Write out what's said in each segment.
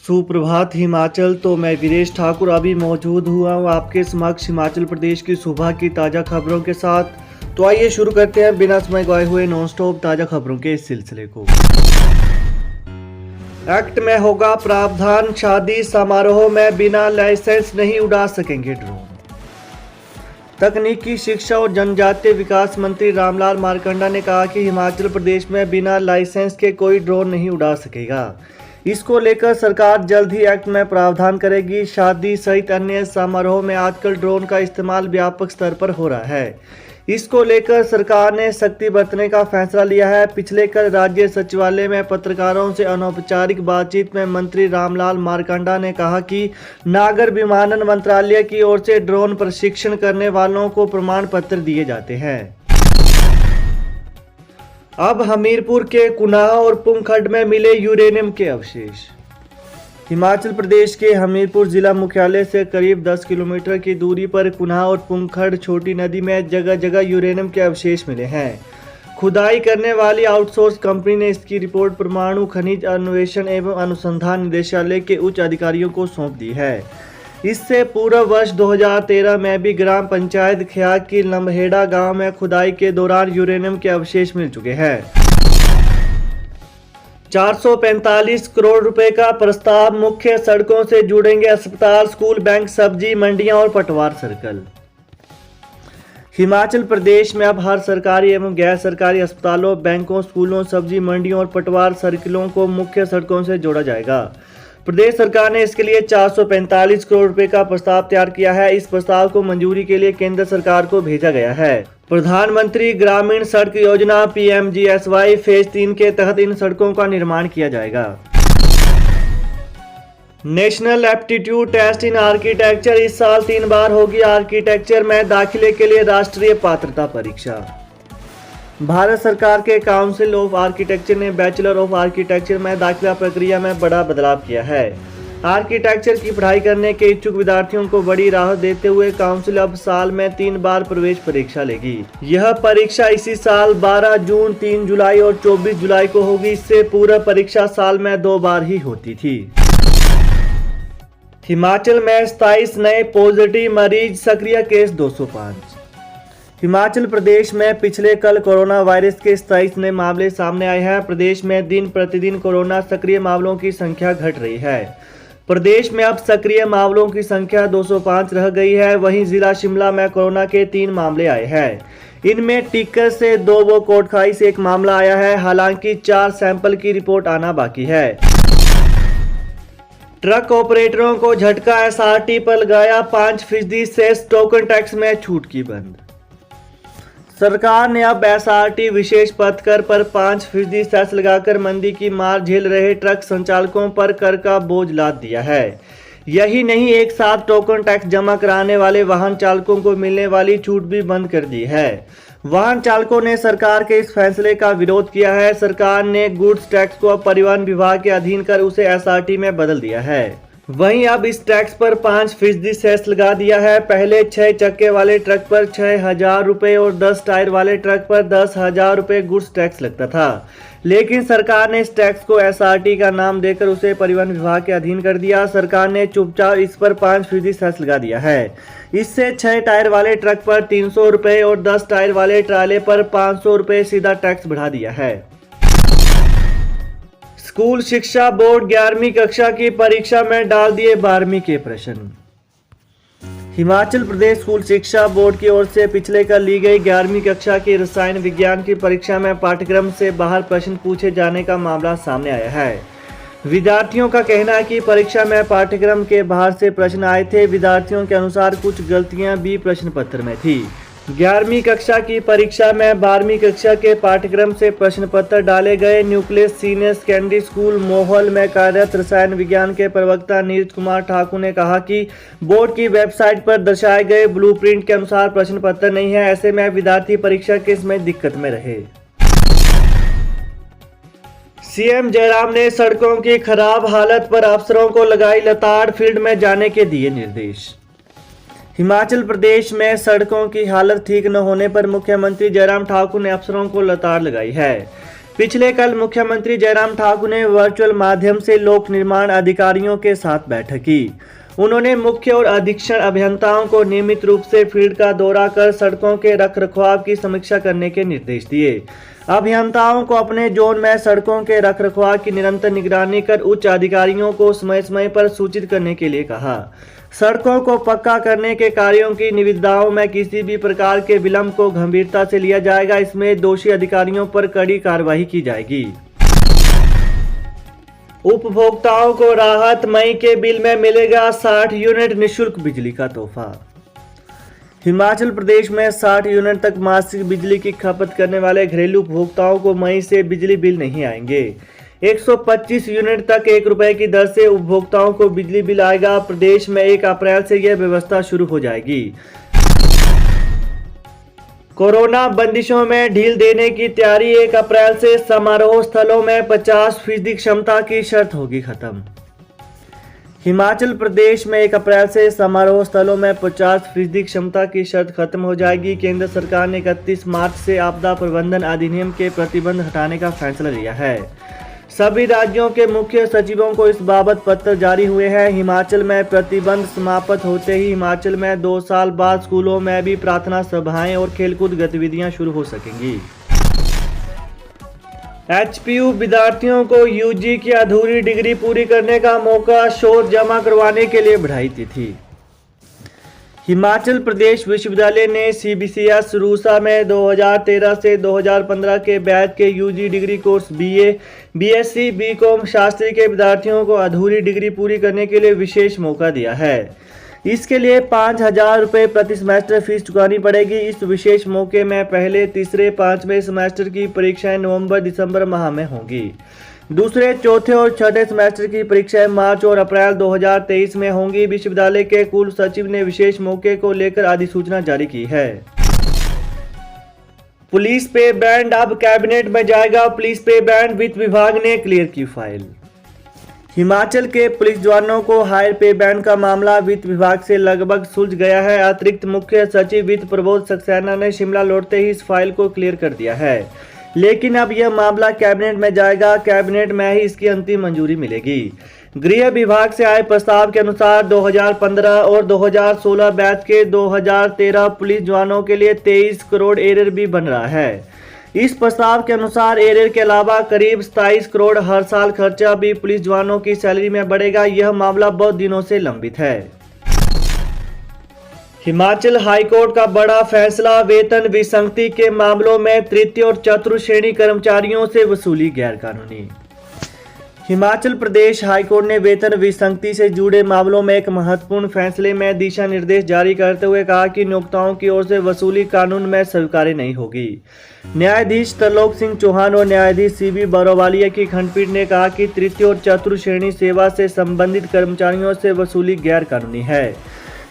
सुप्रभात हिमाचल। तो मैं वीरेश ठाकुर अभी मौजूद हुआ हूँ आपके समक्ष हिमाचल प्रदेश की सुबह की ताज़ा खबरों के साथ। तो आइए शुरू करते हैं बिना समय गवाए हुए नॉन स्टॉप ताज़ा खबरों के इस सिलसिले को। एक्ट में होगा प्रावधान, शादी समारोह में बिना लाइसेंस नहीं उड़ा सकेंगे ड्रोन। तकनीकी शिक्षा और जनजातीय विकास मंत्री रामलाल मारकंडा ने कहा कि हिमाचल प्रदेश में बिना लाइसेंस के कोई ड्रोन नहीं उड़ा सकेगा। इसको लेकर सरकार जल्द ही एक्ट में प्रावधान करेगी। शादी सहित अन्य समारोह में आजकल ड्रोन का इस्तेमाल व्यापक स्तर पर हो रहा है। इसको लेकर सरकार ने सख्ती बरतने का फैसला लिया है। पिछले कल राज्य सचिवालय में पत्रकारों से अनौपचारिक बातचीत में मंत्री रामलाल मारकंडा ने कहा कि नागर विमानन मंत्रालय की ओर से ड्रोन प्रशिक्षण करने वालों को प्रमाण पत्र दिए जाते हैं। अब हमीरपुर के कुनाह और पुंखड में मिले यूरेनियम के अवशेष। हिमाचल प्रदेश के हमीरपुर जिला मुख्यालय से करीब 10 किलोमीटर की दूरी पर कुनाह और पुंखड छोटी नदी में जगह जगह यूरेनियम के अवशेष मिले हैं। खुदाई करने वाली आउटसोर्स कंपनी ने इसकी रिपोर्ट परमाणु खनिज अन्वेषण एवं अनुसंधान निदेशालय के उच्च अधिकारियों को सौंप दी है। इससे पूर्व वर्ष 2013 में भी ग्राम पंचायत ख्याक की लम्हेड़ा गांव में खुदाई के दौरान यूरेनियम के अवशेष मिल चुके हैं। 445 करोड़ रुपए का प्रस्ताव, मुख्य सड़कों से जुड़ेंगे अस्पताल, स्कूल, बैंक, सब्जी मंडियां और पटवार सर्कल। हिमाचल प्रदेश में अब हर सरकारी एवं गैर सरकारी अस्पतालों, बैंकों, स्कूलों, सब्जी मंडियों और पटवार सर्किलों को मुख्य सड़कों से जोड़ा जाएगा। प्रदेश सरकार ने इसके लिए 445 करोड़ रुपए का प्रस्ताव तैयार किया है। इस प्रस्ताव को मंजूरी के लिए केंद्र सरकार को भेजा गया है। प्रधानमंत्री ग्रामीण सड़क योजना PMGSY फेज 3 के तहत इन सड़कों का निर्माण किया जाएगा। National aptitude test in architecture, इस साल 3 बार होगी आर्किटेक्चर में दाखिले के लिए राष्ट्रीय पात्रता परीक्षा। भारत सरकार के काउंसिल ऑफ आर्किटेक्चर ने बैचलर ऑफ आर्किटेक्चर में दाखिला प्रक्रिया में बड़ा बदलाव किया है। आर्किटेक्चर की पढ़ाई करने के इच्छुक विद्यार्थियों को बड़ी राहत देते हुए काउंसिल अब साल में 3 बार प्रवेश परीक्षा लेगी। यह परीक्षा इसी साल 12 जून, 3 जुलाई और 24 जुलाई को होगी। इससे पूर्व परीक्षा साल में 2 बार ही होती थी। हिमाचल में 27 नए पॉजिटिव मरीज, सक्रिय केस 205। हिमाचल प्रदेश में पिछले कल कोरोना वायरस के 27 नए मामले सामने आए हैं। प्रदेश में दिन प्रतिदिन कोरोना सक्रिय मामलों की संख्या घट रही है। प्रदेश में अब सक्रिय मामलों की संख्या 205 रह गई है। वहीं जिला शिमला में कोरोना के 3 मामले आए हैं। इनमें टीकर से 2 व कोटखाई से 1 मामला आया है। हालांकि 4 सैंपल की रिपोर्ट आना बाकी है। ट्रक ऑपरेटरों को झटका, SRT पर लगाया 5% सेस, टोकन टैक्स में छूट की बंद। सरकार ने अब SRT विशेष पथ कर पर 5% सेस लगाकर मंदी की मार झेल रहे ट्रक संचालकों पर कर का बोझ लाद दिया है। यही नहीं, एक साथ टोकन टैक्स जमा कराने वाले वाहन चालकों को मिलने वाली छूट भी बंद कर दी है। वाहन चालकों ने सरकार के इस फैसले का विरोध किया है। सरकार ने गुड्स टैक्स को अब परिवहन विभाग के अधीन कर उसे SRT में बदल दिया है। वहीं अब इस टैक्स पर 5% सेस लगा दिया है। पहले 6 चक्के वाले ट्रक पर 6,000 रुपये और 10 टायर वाले ट्रक पर 10,000 रुपये गुड्स टैक्स लगता था। लेकिन सरकार ने इस टैक्स को SRT का नाम देकर उसे परिवहन विभाग के अधीन कर दिया। सरकार ने चुपचाप इस पर 5% सेस लगा दिया है। इससे 6 टायर वाले ट्रक पर 300 रुपये और 10 टायर वाले ट्राले पर 500 रुपये सीधा टैक्स बढ़ा दिया है। स्कूल शिक्षा बोर्ड 11वीं कक्षा की परीक्षा में डाल दिए 12वीं के प्रश्न। हिमाचल प्रदेश स्कूल शिक्षा बोर्ड की ओर से पिछले कल ली गई 11वीं कक्षा की रसायन विज्ञान की परीक्षा में पाठ्यक्रम से बाहर प्रश्न पूछे जाने का मामला सामने आया है। विद्यार्थियों का कहना है कि परीक्षा में पाठ्यक्रम के बाहर से प्रश्न आए थे। विद्यार्थियों के अनुसार कुछ गलतियां भी प्रश्न पत्र में थी। 11वीं कक्षा की परीक्षा में 12वीं कक्षा के पाठ्यक्रम से प्रश्न पत्र डाले गए। न्यूक्लियस सीनियर सेकेंडरी स्कूल मोहल में कार्यरत रसायन विज्ञान के प्रवक्ता नीरज कुमार ठाकुर ने कहा कि बोर्ड की वेबसाइट पर दर्शाए गए ब्लूप्रिंट के अनुसार प्रश्न पत्र नहीं है। ऐसे में विद्यार्थी परीक्षा के समय दिक्कत में रहे। CM जयराम ने सड़कों की खराब हालत पर अफसरों को लगाई लताड़, फील्ड में जाने के दिए निर्देश। हिमाचल प्रदेश में सड़कों की हालत ठीक न होने पर मुख्यमंत्री जयराम ठाकुर ने अफसरों को लताड़ लगाई है। पिछले कल मुख्यमंत्री जयराम ठाकुर ने वर्चुअल माध्यम से लोक निर्माण अधिकारियों के साथ बैठक की। उन्होंने मुख्य और अधीक्षण अभियंताओं को नियमित रूप से फील्ड का दौरा कर सड़कों के रखरखाव की समीक्षा करने के निर्देश दिए। अभियंताओं को अपने जोन में सड़कों के रखरखाव की निरंतर निगरानी कर उच्च अधिकारियों को समय समय पर सूचित करने के लिए कहा। सड़कों को पक्का करने के कार्यों की निविदाओं में किसी भी प्रकार के विलंब को गंभीरता से लिया जाएगा। इसमें दोषी अधिकारियों पर कड़ी कार्रवाई की जाएगी। उपभोक्ताओं को राहत, मई के बिल में मिलेगा 60 यूनिट निःशुल्क बिजली का तोहफा। हिमाचल प्रदेश में 60 यूनिट तक मासिक बिजली की खपत करने वाले घरेलू उपभोक्ताओं को मई से बिजली बिल नहीं आएंगे। 125 यूनिट तक 1 रुपए की दर से उपभोक्ताओं को बिजली बिल आएगा। प्रदेश में 1 अप्रैल से यह व्यवस्था शुरू हो जाएगी। कोरोना बंदिशों में ढील देने की तैयारी। 1 अप्रैल से समारोह स्थलों में 50% क्षमता की शर्त होगी खत्म। हिमाचल प्रदेश में 1 अप्रैल से समारोह स्थलों में 50% क्षमता की शर्त खत्म हो जाएगी। केंद्र सरकार ने 31 मार्च से आपदा प्रबंधन अधिनियम के प्रतिबंध हटाने का फैसला लिया है। सभी राज्यों के मुख्य सचिवों को इस बाबत पत्र जारी हुए हैं। हिमाचल में प्रतिबंध समाप्त होते ही हिमाचल में 2 साल बाद स्कूलों में भी प्रार्थना सभाएं और खेलकूद गतिविधियां शुरू हो सकेंगी। एचपीयू विद्यार्थियों को यूजी की अधूरी डिग्री पूरी करने का मौका। शोध जमा करवाने के लिए बढ़ाई तिथि। हिमाचल प्रदेश विश्वविद्यालय ने CBCS रूसा में 2013 से 2015 के बैच के UG degree course BA, BSc, BCom Shastri के विद्यार्थियों को अधूरी डिग्री पूरी करने के लिए विशेष मौका दिया है। इसके लिए 5,000 रुपये प्रति सेमेस्टर फीस चुकानी पड़ेगी। इस विशेष मौके में पहले, तीसरे, 5वें सेमेस्टर की परीक्षाएं नवंबर-दिसंबर माह में होंगी। दूसरे, चौथे और छठे सेमेस्टर की परीक्षाएं मार्च और अप्रैल 2023 में होंगी। विश्वविद्यालय के कुल सचिव ने विशेष मौके को लेकर अधिसूचना जारी की है। पुलिस पे बैंड अब कैबिनेट में जाएगा। पुलिस पे बैंड वित्त विभाग ने क्लियर की फाइल। हिमाचल के पुलिस जवानों को हायर पे बैंड का मामला वित्त विभाग से लगभग सुलझ गया है। अतिरिक्त मुख्य सचिव वित्त प्रबोध सक्सेना ने शिमला लौटते ही इस फाइल को क्लियर कर दिया है, लेकिन अब यह मामला कैबिनेट में जाएगा। कैबिनेट में ही इसकी अंतिम मंजूरी मिलेगी। गृह विभाग से आए प्रस्ताव के अनुसार 2015 और 2016 बैच के 2013 पुलिस जवानों के लिए 23 करोड़ एरियर भी बन रहा है। इस प्रस्ताव के अनुसार एरियर के अलावा करीब 27 करोड़ हर साल खर्चा भी पुलिस जवानों की सैलरी में बढ़ेगा। यह मामला बहुत दिनों से लंबित है। हिमाचल हाईकोर्ट का बड़ा फैसला। वेतन विसंगति के मामलों में तृतीय और चतुर्थ श्रेणी कर्मचारियों से वसूली गैरकानूनी। हिमाचल प्रदेश हाईकोर्ट ने वेतन विसंगति से जुड़े मामलों में एक महत्वपूर्ण फैसले में दिशा निर्देश जारी करते हुए कहा कि नियोक्ताओं की ओर से वसूली कानून में स्वीकार्य नहीं होगी। न्यायाधीश त्रिलोक सिंह चौहान और न्यायाधीश CB बारोवालिया की खंडपीठ ने कहा कि तृतीय और चतुर्थ श्रेणी सेवा से संबंधित कर्मचारियों से वसूली गैर कानूनी है।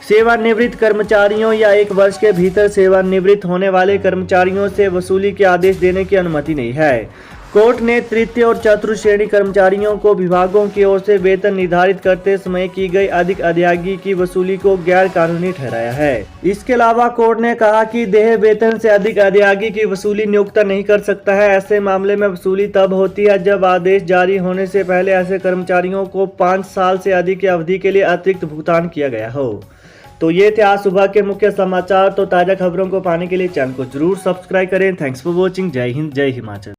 सेवानिवृत्त कर्मचारियों या 1 वर्ष के भीतर सेवानिवृत्त होने वाले कर्मचारियों से वसूली के आदेश देने की अनुमति नहीं है। कोर्ट ने तृतीय और चतुर्थ श्रेणी कर्मचारियों को विभागों की ओर से वेतन निर्धारित करते समय की गई अधिक अदायगी की वसूली को गैर कानूनी ठहराया है। इसके अलावा कोर्ट ने कहा कि देय वेतन से अधिक अदायगी की वसूली नियोक्ता नहीं कर सकता है। ऐसे मामले में वसूली तब होती है जब आदेश जारी होने से पहले ऐसे कर्मचारियों को 5 साल से अधिक की अवधि के लिए अतिरिक्त भुगतान किया गया हो। तो ये थे आज सुबह के मुख्य समाचार। तो ताज़ा खबरों को पाने के लिए चैनल को जरूर सब्सक्राइब करें। Thanks for watching. जय हिंद, जय हिमाचल।